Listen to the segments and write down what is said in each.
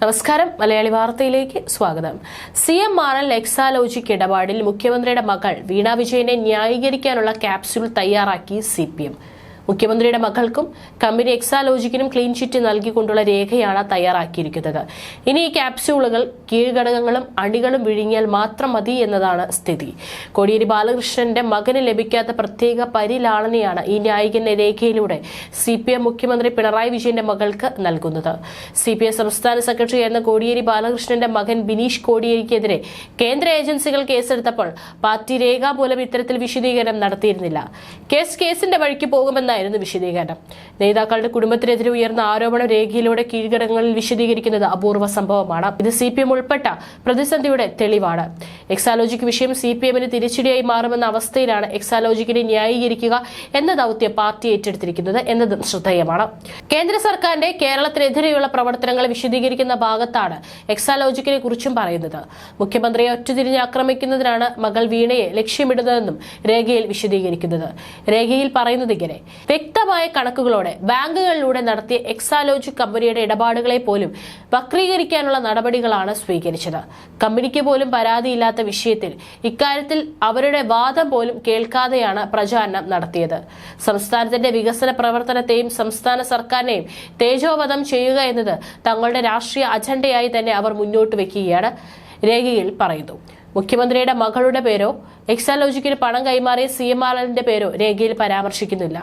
നമസ്കാരം, മലയാളി വാർത്തയിലേക്ക് സ്വാഗതം. CMRL എക്സാലോജിക് ഇടപാടിൽ മുഖ്യമന്ത്രിയുടെ മകൾ വീണ വിജയനെ ന്യായീകരിക്കാനുള്ള ക്യാപ്സ്യൂൾ തയ്യാറാക്കി CPM. മുഖ്യമന്ത്രിയുടെ മകൾക്കും കമ്പനി എക്സാലോജിക്കിനും ക്ലീൻ ചിറ്റ് നൽകിക്കൊണ്ടുള്ള രേഖയാണ് തയ്യാറാക്കിയിരിക്കുന്നത്. ഇനി ഈ ക്യാപ്സ്യൂളുകൾ കീഴ്ഘടകങ്ങളും അണികളും വിഴുങ്ങിയാൽ മാത്രം മതി എന്നതാണ് സ്ഥിതി. കോടിയേരി ബാലകൃഷ്ണന്റെ മകന് ലഭിക്കാത്ത പ്രത്യേക പരിലാളനയാണ് ഈ ന്യായീകരണ രേഖയിലൂടെ CPM മുഖ്യമന്ത്രി പിണറായി വിജയന്റെ മകൾക്ക് നൽകുന്നത്. CPM സംസ്ഥാന സെക്രട്ടറിയായിരുന്ന കോടിയേരി ബാലകൃഷ്ണന്റെ മകൻ ബിനീഷ് കോടിയേരിക്കെതിരെ കേന്ദ്ര ഏജൻസികൾ കേസെടുത്തപ്പോൾ പാർട്ടി രേഖാമൂലം ഇത്തരത്തിൽ വിശദീകരണം നടത്തിയിരുന്നില്ല. കേസിന്റെ വഴിക്ക് പോകുമെന്ന വിശദീകരണം. നേതാക്കളുടെ കുടുംബത്തിനെതിരെ ഉയർന്ന ആരോപണ രേഖയിലൂടെ കീഴ്ഘടകങ്ങളിൽ വിശദീകരിക്കുന്നത് അപൂർവ സംഭവമാണ്. ഇത് CPM ഉൾപ്പെട്ട പ്രതിസന്ധിയുടെ തെളിവാണ്. എക്സാലോജിക് വിഷയം CPMന് തിരിച്ചടിയായി മാറുമെന്ന അവസ്ഥയിലാണ് എക്സാലോജിക്കിനെ ന്യായീകരിക്കുക എന്ന ദൗത്യം പാർട്ടി ഏറ്റെടുത്തിരിക്കുന്നത് എന്നതും ശ്രദ്ധേയമാണ്. കേന്ദ്ര സർക്കാരിന്റെ കേരളത്തിനെതിരെയുള്ള പ്രവർത്തനങ്ങളെ വിശദീകരിക്കുന്ന ഭാഗത്താണ് എക്സാലോജിക്കിനെ കുറിച്ചും പറയുന്നത്. മുഖ്യമന്ത്രിയെ ഒറ്റതിരിഞ്ഞ് ആക്രമിക്കുന്നതിനാണ് മകൾ വീണയെ ലക്ഷ്യമിടുന്നതെന്നും രേഖയിൽ വിശദീകരിക്കുന്നത്. രേഖയിൽ പറയുന്നത് ഇങ്ങനെ: വ്യക്തമായ കണക്കുകളോടെ ബാങ്കുകളിലൂടെ നടത്തിയ എക്സാലോജിക് കമ്പനിയുടെ ഇടപാടുകളെ പോലും വക്രീകരിക്കാനുള്ള നടപടികളാണ് സ്വീകരിച്ചത്. കമ്പനിക്ക് പോലും പരാതിയില്ലാത്ത വിഷയത്തിൽ ഇക്കാര്യത്തിൽ അവരുടെ വാദം പോലും കേൾക്കാതെയാണ് പ്രചാരണം നടത്തിയത്. സംസ്ഥാനത്തിന്റെ വികസന പ്രവർത്തനത്തെയും സംസ്ഥാന സർക്കാരിനെയും തേജോവധം ചെയ്യുക എന്നത് തങ്ങളുടെ രാഷ്ട്രീയ അജണ്ടയായി തന്നെ അവർ മുന്നോട്ട് വെക്കുകയാണ്. രേഖയിൽ പറയുന്നു. മുഖ്യമന്ത്രിയുടെ മകളുടെ പേരോ എക്സാലോജിക്കിന് പണം കൈമാറിയ CMRLന്റെ പേരോ രേഖയിൽ പരാമർശിക്കുന്നില്ല.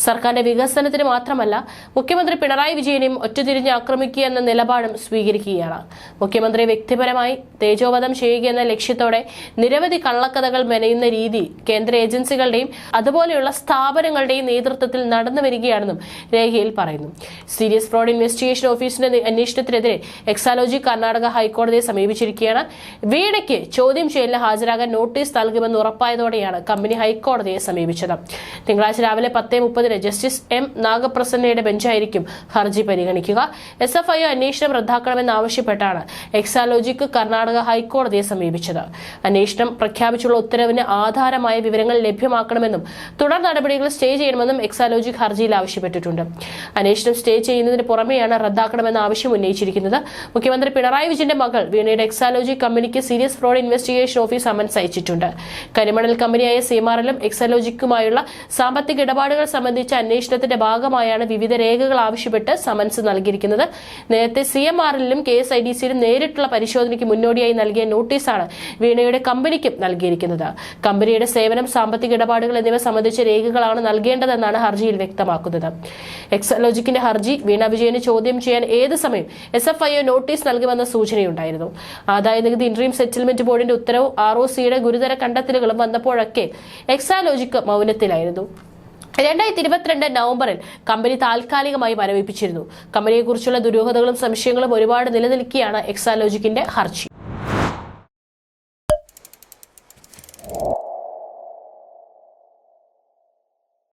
സർക്കാരിന്റെ വികസനത്തിന് മാത്രമല്ല, മുഖ്യമന്ത്രി പിണറായി വിജയനെയും ഒറ്റതിരിഞ്ഞ് ആക്രമിക്കുക എന്ന നിലപാടും സ്വീകരിക്കുകയാണ്. മുഖ്യമന്ത്രിയെ വ്യക്തിപരമായി തേജോവധം ചെയ്യുക എന്ന ലക്ഷ്യത്തോടെ നിരവധി കള്ളക്കഥകൾ മെനയുന്ന രീതി കേന്ദ്ര ഏജൻസികളുടെയും അതുപോലെയുള്ള സ്ഥാപനങ്ങളുടെയും നേതൃത്വത്തിൽ നടന്നു വരികയാണെന്നും രേഖയിൽ പറയുന്നു. സീരിയസ് ഫ്രോഡ് ഇൻവെസ്റ്റിഗേഷൻ ഓഫീസിന്റെ അന്വേഷണത്തിനെതിരെ എക്സാലോജിക് കർണാടക ഹൈക്കോടതിയെ സമീപിച്ചിരിക്കുകയാണ്. വീണയ്ക്ക് ചോദ്യം ചെയ്യലിന് ഹാജരാകാൻ നോട്ടീസ് നൽകുമെന്ന് ഉറപ്പായതോടെയാണ് കമ്പനി ഹൈക്കോടതിയെ സമീപിച്ചത്. തിങ്കളാഴ്ച രാവിലെ 10:30 ജസ്റ്റിസ് M. നാഗപ്രസന്നയുടെ ബെഞ്ചായിരിക്കും ഹർജി പരിഗണിക്കുക. SFIO അന്വേഷണം റദ്ദാക്കണമെന്നാവശ്യപ്പെട്ടാണ് എക്സാലോജിക് കർണാടക ഹൈക്കോടതിയെ സമീപിച്ചത്. അന്വേഷണം പ്രഖ്യാപിച്ചുള്ള ഉത്തരവിന് ആധാരമായ വിവരങ്ങൾ ലഭ്യമാക്കണമെന്നും തുടർ നടപടികൾ സ്റ്റേ ചെയ്യണമെന്നും എക്സാലോജിക് ഹർജിയിൽ ആവശ്യപ്പെട്ടിട്ടുണ്ട്. അന്വേഷണം സ്റ്റേ ചെയ്യുന്നതിന് പുറമെയാണ് റദ്ദാക്കണമെന്ന ആവശ്യം ഉന്നയിച്ചിരിക്കുന്നത്. മുഖ്യമന്ത്രി പിണറായി വിജയന്റെ മകൾ വീണയുടെ എക്സാലോജിക് കമ്പനിക്ക് serious fraud investigation office summons അയച്ചിട്ടുണ്ട്. കരിമണൽ കമ്പനിയായ CMRLും എക്സാലോജിക്കുമായുള്ള സാമ്പത്തിക ഇടപാടുകൾ സംബന്ധിച്ച അന്വേഷണത്തിന്റെ ഭാഗമായാണ് വിവിധ രേഖകൾ ആവശ്യപ്പെട്ട് സമൻസ് നൽകിയിരിക്കുന്നത്. നേരത്തെ CMRLിലും KSIDCയിലും നേരിട്ടുള്ള പരിശോധനയ്ക്ക് മുന്നോടിയായി നൽകിയ നോട്ടീസാണ് വീണയുടെ കമ്പനിക്കും നൽകിയിരിക്കുന്നത്. കമ്പനിയുടെ സേവനം, സാമ്പത്തിക ഇടപാടുകൾ എന്നിവ സംബന്ധിച്ച രേഖകളാണ് നൽകേണ്ടതെന്നാണ് ഹർജിയിൽ വ്യക്തമാക്കുന്നത്. എക്സാലോജിക്കിന്റെ ഹർജി വീണ വിജയനെ ചോദ്യം ചെയ്യാൻ ഏത് സമയം SFIO നോട്ടീസ് നൽകുമെന്ന സൂചനയുണ്ടായിരുന്നു. ആദായനികുതി ഇൻട്രീം സെറ്റിൽമെന്റ് ബോർഡിന്റെ ഉത്തരവ് ROCയുടെ ഗുരുതര കണ്ടെത്തലുകളും വന്നപ്പോഴൊക്കെ എക്സാലോജിക് മൗനത്തിലായിരുന്നു. 2022 നവംബറിൽ കമ്പനി താൽക്കാലികമായി മരവിപ്പിച്ചിരുന്നു. കമ്പനിയെക്കുറിച്ചുള്ള ദുരൂഹതകളും സംശയങ്ങളും ഒരുപാട് നിലനിൽക്കുകയാണ് എക്സാലോജിക്കിന്റെ ഹർജി.